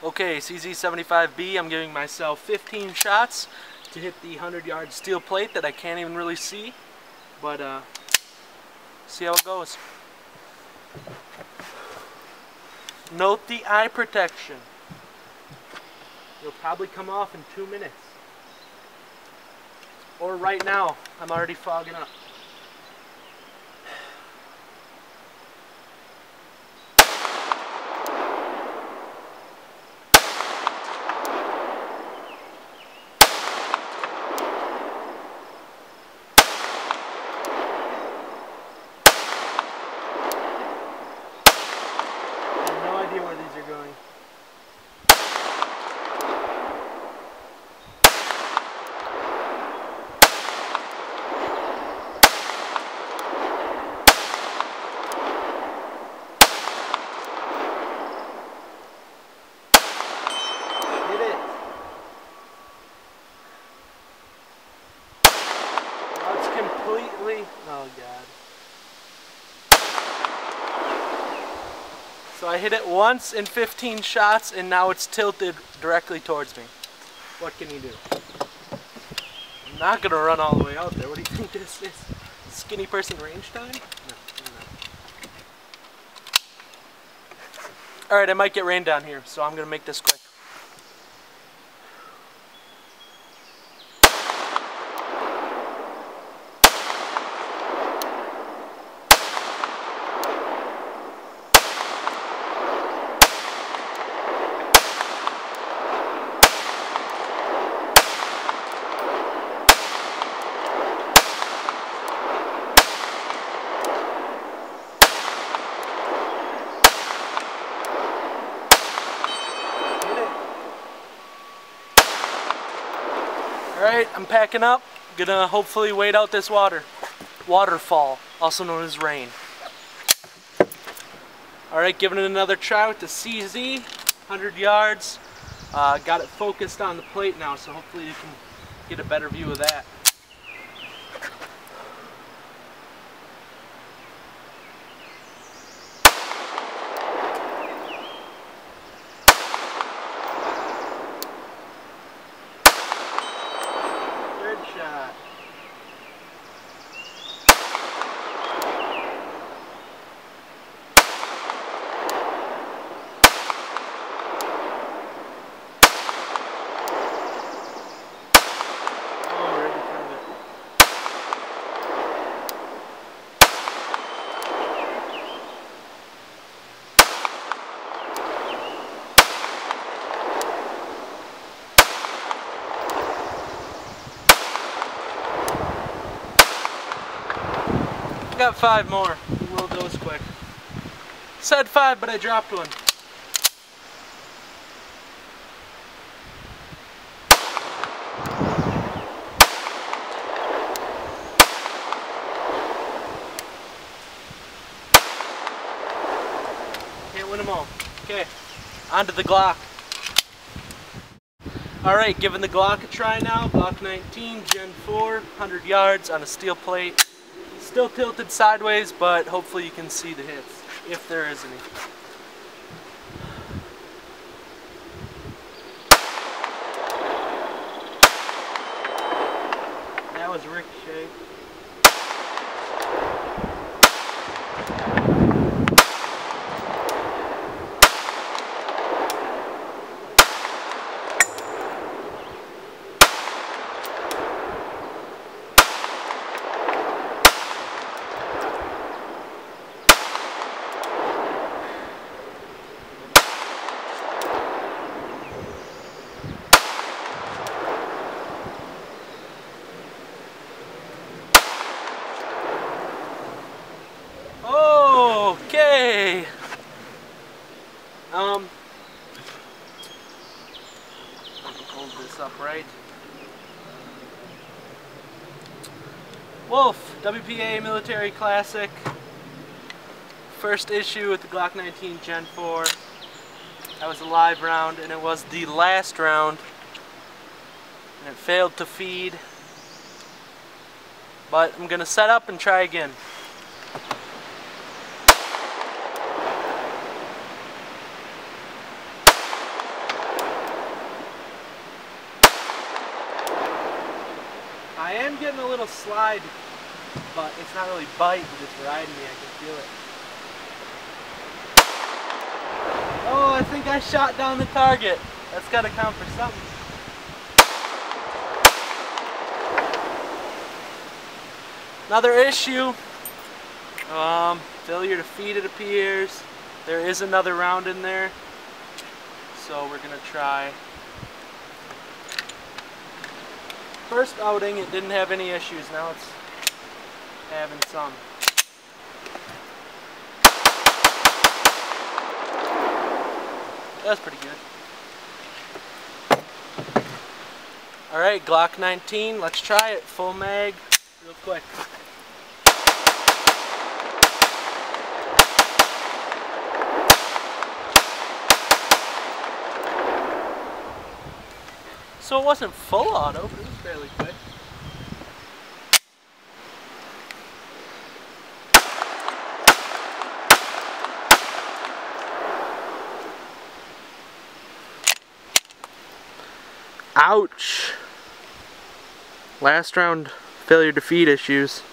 Okay, CZ75B, I'm giving myself 15 shots to hit the 100-yard steel plate that I can't even really see, but see how it goes. Note the eye protection. It'll probably come off in 2 minutes. Or right now, I'm already fogging up. Where these are going. Hit it. That's completely, oh God. So I hit it once in 15 shots and now it's tilted directly towards me. What can you do? I'm not gonna run all the way out there. What do you think this is? Skinny person range time? No. Alright, I might get rain down here, so I'm gonna make this quick. Alright, I'm packing up. Gonna hopefully wait out this waterfall, also known as rain. Alright, giving it another try with the CZ, 100 yards. Got it focused on the plate now, so hopefully you can get a better view of that. Shot. Got 5 more. We'll do those quick. Said 5, but I dropped one. Can't win them all. Okay, on to the Glock. Alright, giving the Glock a try now. Glock 19, Gen 4, 100 yards on a steel plate. Still tilted sideways, but hopefully you can see the hits, if there is any. That was ricochet. Okay. Hold this up right. Wolf, WPA Military Classic. First issue with the Glock 19 Gen 4. That was a live round, and it was the last round. And it failed to feed. But I'm gonna set up and try again. am getting a little slide, but it's not really biting, it's riding me, I can feel it. Oh, I think I shot down the target. That's gotta count for something. Another issue, failure to feed, it appears. There is another round in there, so we're gonna try. First outing, it didn't have any issues. Now it's having some. That's pretty good. Alright, Glock 19, let's try it. Full mag, real quick. So it wasn't full auto, but it was fairly quick. Ouch! Last round, failure to feed issues.